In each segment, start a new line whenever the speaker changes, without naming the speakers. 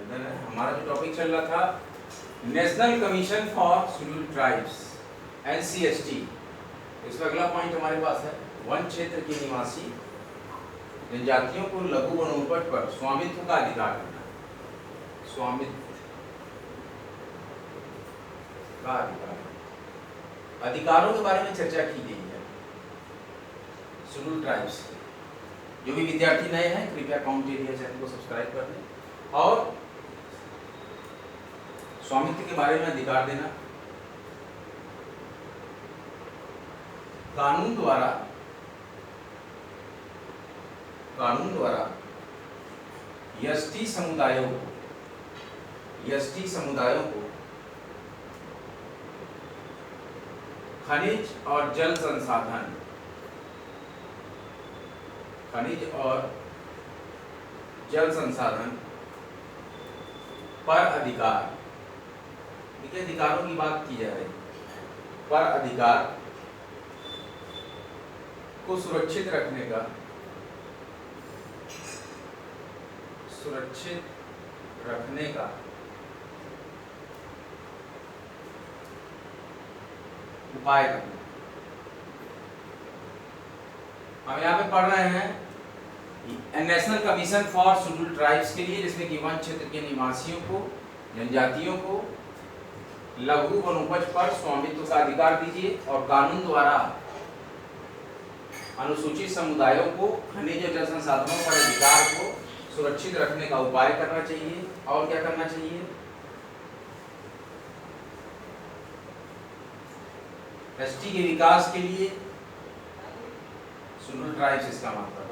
हमारा जो टॉपिक चल रहा था national commission for scheduled tribes NCST। इसमें अगला पॉइंट हमारे पास है वन क्षेत्र के निवासी जनजातियों को लघु वनोपज पर स्वामित्व का अधिकार देना। स्वामित्व का अधिकार, अधिकारों के बारे में चर्चा की गई है शेड्यूल्ड ट्राइब्स। जो भी विद्यार्थी नए हैं कृपया काउंट एरिया चैनल को सब्सक्राइब कर दें। और स्वामित्व के बारे में अधिकार देना कानून द्वारा एसटी समुदायों को खनिज और जल संसाधन पर अधिकार, देखिए अधिकारों की बात की जा रही है, पर अधिकार को सुरक्षित रखने का उपाय करना। हम यहाँ पे पढ़ रहे हैं national commission for scheduled tribes के लिए, जिसमें कि वन क्षेत्र के निवासियों को, जनजातियों को लघु वनोपज पर स्वामित्व का अधिकार दीजिए और कानून द्वारा अनुसूचित समुदायों को खनिज और जल संसाधनों पर अधिकार को सुरक्षित रखने का उपाय करना चाहिए। और क्या करना चाहिए? एसटी के विकास के लिए, शेड्यूल्ड ट्राइब्स इसका मतलब है,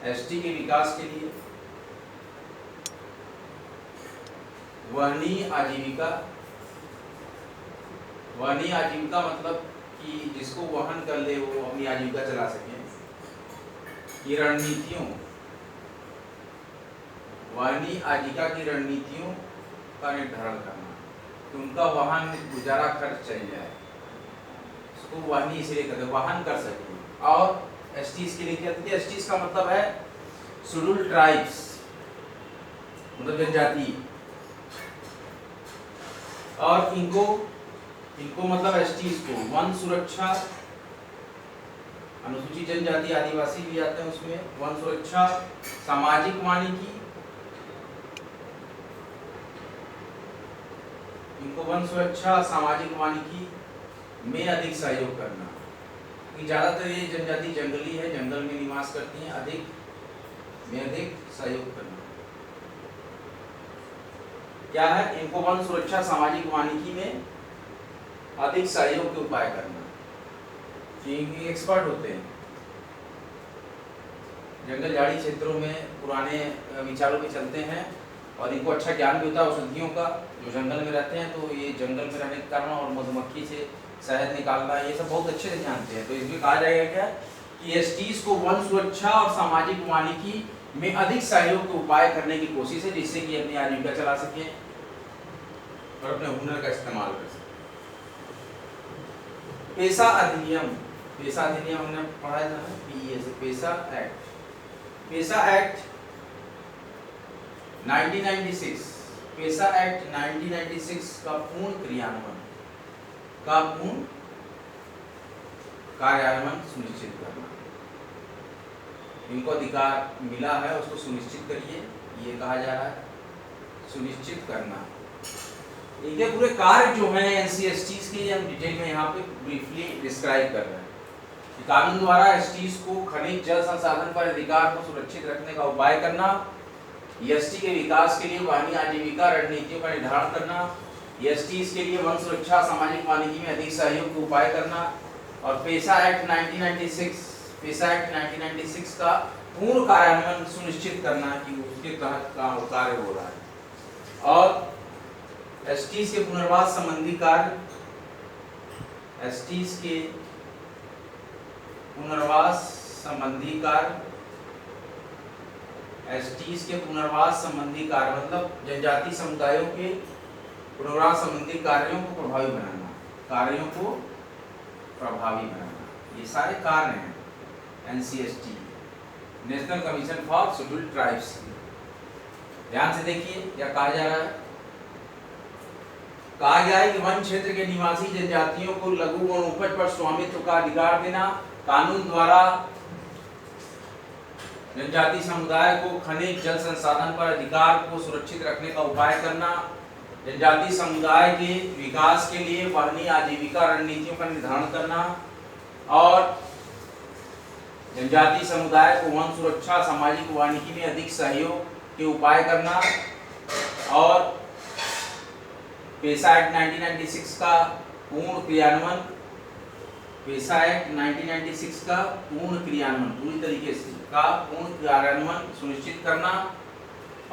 एसटी के विकास के लिए वहनीय आजीविका मतलब कि जिसको वहन कर ले वो अपनी आजीविका चला सके, की रणनीतियों, वहनीय आजीविका की रणनीतियों का निर्धारण करना कि उनका वाहन गुजारा खर्च चल जाए, उसको वहनीय इसलिए कहते हैं वाहन कर सके। और एसटीज के लिए क्या कहते हैं? एसटीज का मतलब है शेड्यूल्ड ट्राइब्स, मतलब जनजाति, और इनको मतलब एसटीज को वन सुरक्षा, अनुसूचित जनजाति आदिवासी भी आते हैं उसमें, वन सुरक्षा, सामाजिक वानिकी, इनको वन सुरक्षा सामाजिक वानिकी में अधिक सहयोग करना, क्योंकि ज्यादातर ये जनजाति जंगली है, जंगल में निवास करती हैं, अधिक सहयोग करना। क्या है? इनको वन सुरक्षा सामाजिक वानिकी में अधिक सहयोग के उपाय करना। ये एक्सपर्ट होते हैं, जंगल झाड़ी क्षेत्रों में पुराने विचारों पे चलते हैं और इनको अच्छा ज्ञान भी होता है औषधियों का। जो जंगल में रहते हैं तो ये जंगल में रहने के कारण और मधुमक्खी से शहद निकालना, ये सब बहुत अच्छे से जानते हैं। तो इसमें कहा जाएगा क्या कि एसटीज को वन सुरक्षा और सामाजिक वानिकी में अधिक सहयोग के उपाय करने की कोशिश है, जिससे कि अपनी आजीविका चला सके और अपने हुनर का इस्तेमाल कर सके। पेशा अधिनियम हमने पढ़ा था ना, PES, पेशा एक्ट 1996, पेशा एक्ट 1996 का पूर्ण कार्यान्वयन सुनिश्चित करना। इनको अधिकार मिला है उसको सुनिश्चित करिए, ये कहा जा रहा है, सुनिश्चित करना। इनके पूरे कार्य जो हैं NCSTs के, हम डिटेल में यहाँ पे ब्रीफली डिस्क्राइब कर रहे हैं। कानून द्वारा एसटीज को खनिज जल संसाधन पर अधिकार को सुरक्षित रखने का उपाय करना, एसटी के विकास के लिए वहनीय आजीविका रणनीतियों का निर्धारण करना, एसटीज के लिए वन सुरक्षा सामाजिक वानिकी में अधिक सहयोग के उपाय करना, और पेशा एक्ट 1996 का पूर्ण कार्यान्वयन सुनिश्चित करना कि उसके तहत कार्य हो रहा है। और एसटीज के पुनर्वास संबंधी कार्य, एसटीज के पुनर्वास संबंधी कार्य मतलब जनजाति समुदायों के पुनर्वास संबंधी कार्यों को प्रभावी बनाना, ये सारे कार्य हैं NCST, national commission for scheduled tribes. ध्यान से देखिए क्या कहा जा रहा है। कहा गया है कि वन क्षेत्र के निवासी जनजातियों को लघु वनोपज पर स्वामित्व का अधिकार देना, कानून द्वारा जनजाति समुदाय को खनिज जल संसाधन पर अधिकार को सुरक्षित रखने का उपाय करना, जनजाति समुदाय के विकास के लिए वहनीय आजीविका रणनीतियों का निर्धारण करना और जनजाति समुदाय को वन सुरक्षा, सामाजिक वानिकी में अधिक सहयोग के उपाय करना और पेसा एक्ट 1996 का पूर्ण क्रियान्वयन, पेसा एक्ट 1996 का पूर्ण क्रियान्वयन, पूरी तरीके से का पूर्ण क्रियान्वयन सुनिश्चित करना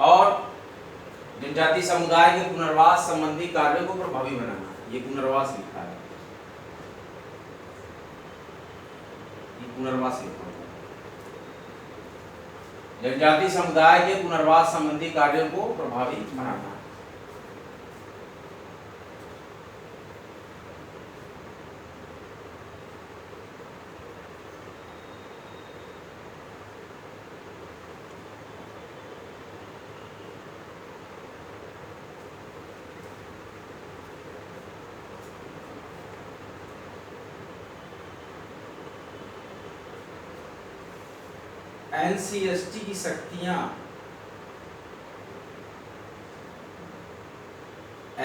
और जनजाति समुदाय के पुनर्वास संबंधी कार्यों को प्रभावी बनाना। ये पुनर्वास लिखा है, ये पुनर्वास लिखा है। जनजाति समुदाय के पुनर्वास संबंधी कार्यों को प्रभावी बनाना। NCST की शक्तियां,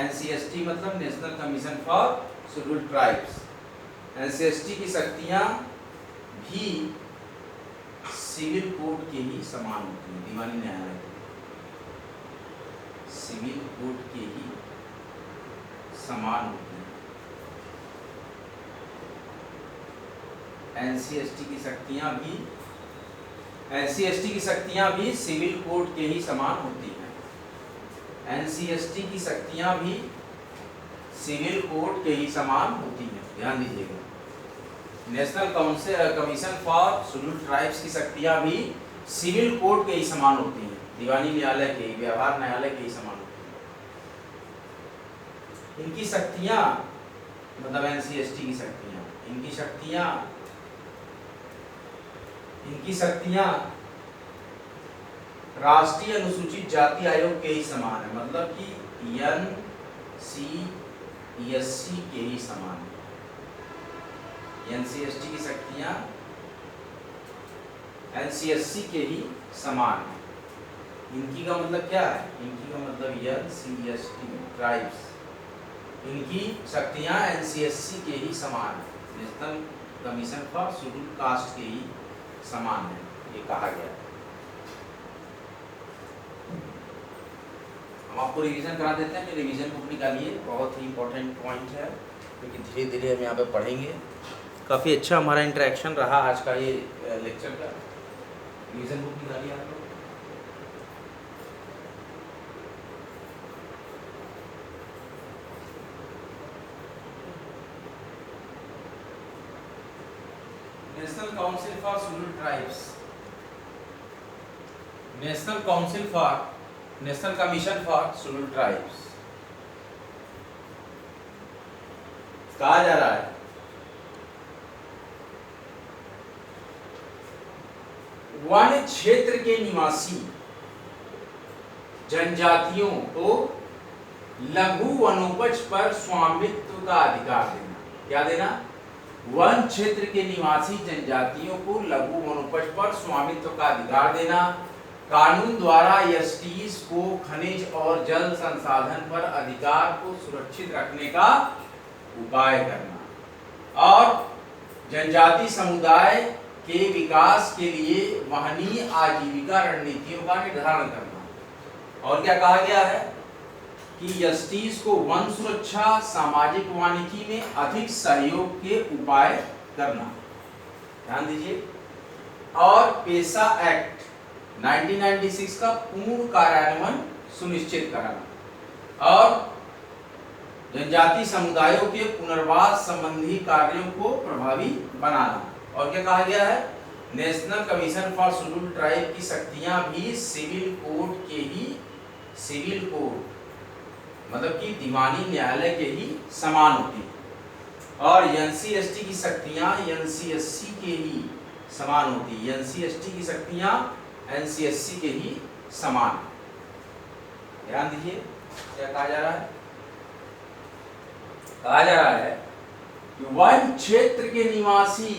NCST मतलब national commission for scheduled tribes, NCST की शक्तियां भी सिविल कोर्ट के ही समान होती हैं, दीवानी न्यायालय सिविल कोर्ट के ही समान होती हैं। NCST की शक्तियां भी सिविल कोर्ट के ही समान होती हैं। NCST की शक्तियां भी सिविल कोर्ट के ही समान होती हैं, ध्यान दीजिएगा। National commission for scheduled tribes की शक्तियां भी सिविल कोर्ट के ही समान होती हैं, दीवानी न्यायालय के, व्यवहार न्यायालय के ही समान होती हैं। इनकी शक्तियां मतलब NCST की शक्तियां, इनकी शक्तियां राष्ट्रीय अनुसूचित जाति आयोग के ही समान है, मतलब कि NCSC के ही समान है। NCST की शक्तियां NCSC के ही समान है। इनकी का मतलब क्या है? इनकी का मतलब NCST ट्राइब्स, इनकी शक्तियां NCSC के ही समान है, national commission for scheduled caste के ही समान है, ये कहा गया है। हम आपको रिवीजन करा देते हैं, रिवीजन बुक निकालिए, बहुत ही इंपॉर्टेंट पॉइंट है क्योंकि धीरे धीरे हम यहाँ पे पढ़ेंगे। काफ़ी अच्छा हमारा इंटरेक्शन रहा आज का ये लेक्चर का। रिवीजन बुक निकालिए आप लोग। National council for scheduled tribes, national commission for scheduled tribes कहा जा रहा है वन क्षेत्र के निवासी जनजातियों को लघु वनोपज पर स्वामित्व का अधिकार देना। क्या देना? वन क्षेत्र के निवासी जनजातियों को लघु वनोपज पर स्वामित्व का अधिकार देना, कानून द्वारा एसटीज को खनिज और जल संसाधन पर अधिकार को सुरक्षित रखने का उपाय करना और जनजाति समुदाय के विकास के लिए वहनीय आजीविका रणनीतियों का निर्धारण करना। और क्या कहा गया है कि एसटीज को वन सुरक्षा, सामाजिक वानिकी में अधिक सहयोग के उपाय करना। ध्यान दीजिए। और पेसा एक्ट 1996 का पूर्ण कार्यान्वयन सुनिश्चित कराना और जनजाति समुदायों के पुनर्वास संबंधी कार्यों को प्रभावी बनाना। और क्या कहा गया है? National commission for scheduled tribe की शक्तियां भी सिविल कोर्ट मतलब कि दीवानी न्यायालय के ही समान होती है और एनसीएसटी की शक्तियां एनसीएससी के ही समान होती है। एनसीएसटी की शक्तियां एनसीएससी के ही समान। ध्यान दीजिए क्या कहा जा रहा है। कहा जा रहा है कि वन क्षेत्र के निवासी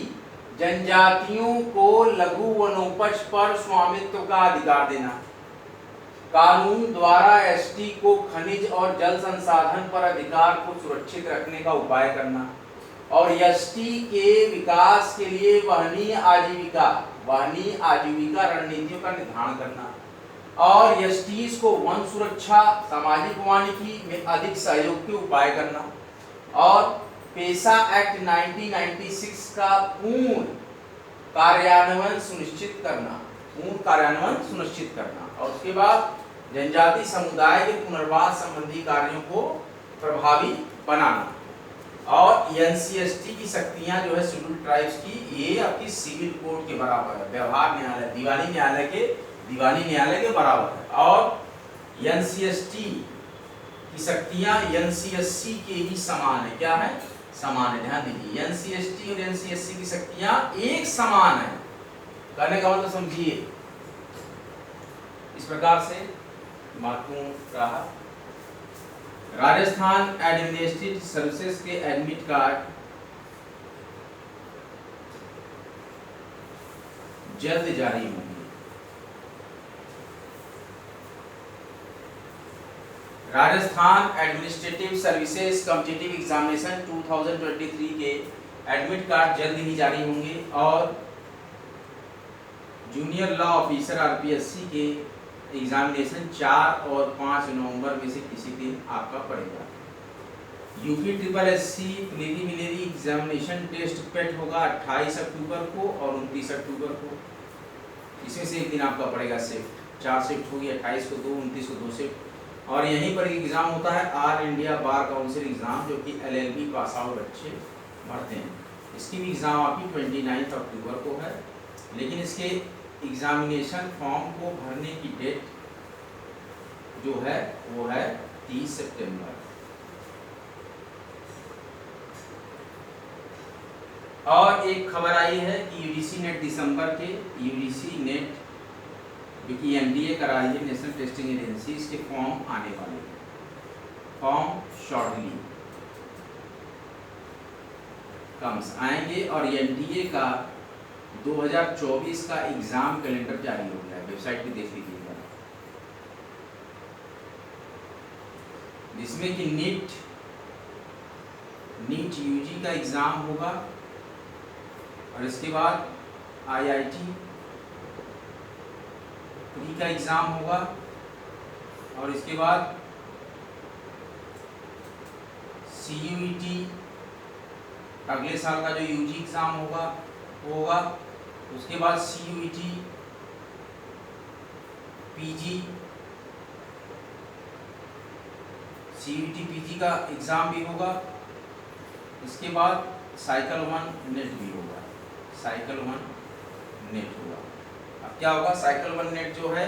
जनजातियों को लघु वनोपज पर स्वामित्व का अधिकार देना, कानून द्वारा एसटी को खनिज और जल संसाधन पर अधिकार को सुरक्षित रखने का उपाय करना और एसटी के विकास के लिए वहनीय आजीविका रणनीतियों का निर्धारण करना और एसटीज को वन सुरक्षा, सामाजिक वानिकी में अधिक सहयोग के उपाय करना और पेशा एक्ट 1996 का पूर्ण कार्यान्वयन सुनिश्चित करना और उसके बाद जनजाति समुदाय के पुनर्वास संबंधी कार्यों को प्रभावी बनाना और एनसीएसटी की शक्तियां जो है शेड्यूल्ड ट्राइब्स की, ये आपकी सिविल कोर्ट के बराबर है, व्यवहार न्यायालय दीवानी न्यायालय के बराबर है और एनसीएसटी की शक्तियां एनसीएससी के ही समान है। क्या है? समान है। ध्यान दीजिए, एनसीएसटी और एनसीएससी की शक्तियां एक समान है। कहने का मतलब समझिए, इस प्रकार से महत्वपूर्ण रहा। राजस्थान एडमिनिस्ट्रेटिव सर्विसेज के एडमिट कार्ड जल्द जारी होंगे। Rajasthan administrative services competitive examination 2023 के एडमिट कार्ड जल्द ही जारी होंगे और जूनियर लॉ ऑफिसर आरपीएससी के एग्जामिनेशन 4 और 5 नवंबर में से किसी दिन आपका पड़ेगा। UP triple SC preliminary examination test PET होगा 28 अक्टूबर को और 29 अक्टूबर को। इसमें से एक दिन आपका पड़ेगा शिफ्ट, 4 शिफ्ट होगी, 28 को 2, 29 को 2 शिफ्ट। और यहीं पर एग्ज़ाम होता है all India bar council exam, जो कि एलएलबी पास आउट बच्चे भरते हैं। इसकी भी एग्ज़ाम आपकी 29 अक्टूबर को है, लेकिन इसके एग्जामिनेशन फॉर्म को भरने की डेट जो है वो है 30 सितंबर। और एक खबर आई है कि यूजीसी नेट दिसंबर के यूजीसी नेट जो कि एनडीए करा रही है, नेशनल टेस्टिंग एजेंसी, इसके फॉर्म आने वाले हैं। फॉर्म शॉर्टली कम्स आएंगे और एनडीए का 2024 का एग्जाम कैलेंडर जारी हो गया है, वेबसाइट पे देख लीजिएगा, जिसमें कि नीट यूजी का एग्जाम होगा और इसके बाद आईआईटी प्री का एग्जाम होगा और इसके बाद सीयूईटी अगले साल का जो यूजी एग्जाम होगा। उसके बाद सीयूईटी पीजी का एग्जाम भी होगा। इसके बाद साइकिल 1 नेट भी होगा, साइकिल 1 नेट होगा। अब क्या होगा, साइकिल 1 नेट जो है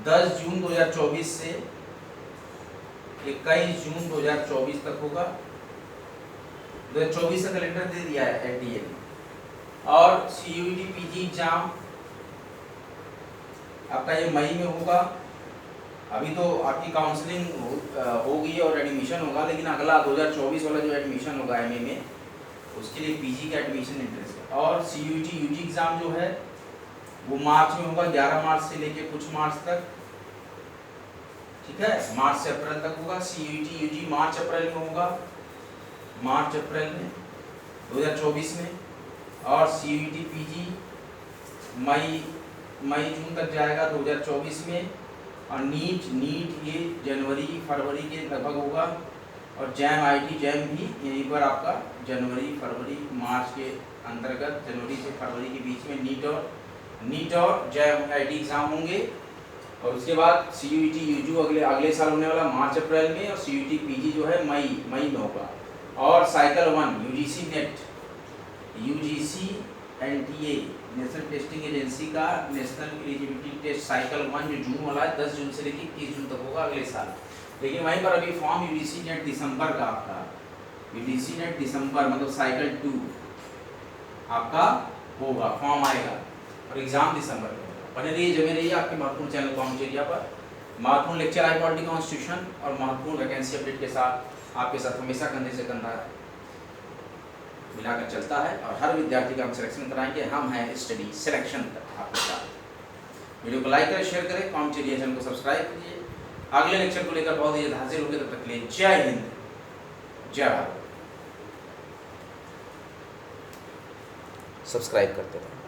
10 जून 2024 से 21 जून 2024 तक होगा। 2024 का कैलेंडर दे दिया है एनडीए ने। और सीयूईटी पीजी एग्जाम आपका ये मई में होगा। अभी तो आपकी काउंसलिंग होगी और एडमिशन होगा, लेकिन अगला 2024 वाला जो एडमिशन होगा एमए में, उसके लिए पीजी का एडमिशन इंटरेस्ट है। और सीयूईटी यूजी एग्जाम जो है वो मार्च में होगा, 11 मार्च से लेके कुछ मार्च तक, ठीक है, मार्च से अप्रैल तक होगा। सीयूईटी यूजी मार्च अप्रैल में होगा, मार्च अप्रैल में 2024 में। और सीयूईटी पीजी मई जून तक जाएगा 2024 में। और नीट ये जनवरी फरवरी के लगभग होगा। और जैम आईटी जैम भी यहीं पर आपका जनवरी फरवरी मार्च के अंतर्गत, जनवरी से फरवरी के बीच में नीट और जैम आईटी एग्जाम होंगे। और उसके बाद सीयूईटी यूजी अगले साल होने वाला मार्च अप्रैल में। और सीयूईटी पीजी जो है मई में होगा। और cycle 1 UGC net, UGC NTA national testing agency का नेशनल एलिजिबिलिटी टेस्ट साइकिल 1 जो जून वाला है 10 जून से लेकर 21 जून तक होगा अगले साल। लेकिन वहीं पर अभी फॉर्म यूजीसी नेट दिसंबर का आपका, यूजीसी नेट दिसंबर मतलब साइकिल 2 आपका होगा, फॉर्म आएगा और एग्जाम दिसंबर में होगा। बने रहिए, जमे रहिए आपके महत्वपूर्ण चैनल कॉम एरिया पर। महत्वपूर्ण लेक्चर आई पॉलिटी कॉन्स्टिट्यूशन और महत्वपूर्ण वैकेंसी अपडेट के साथ आपके साथ हमेशा कंधे से कंधा मिलाकर चलता है और हर विद्यार्थी का हम सिलेक्शन कराएंगे। हम हैं स्टडी सिलेक्शन तक आपके साथ। वीडियो को लाइक करें, शेयर करें, कमेंट करिए, चैनल को सब्सक्राइब कीजिए। अगले लेक्चर को लेकर बहुत ही हाजिर होंगे। तब तक के लिए जय हिंद, जय भारत। सब्सक्राइब करते रहें।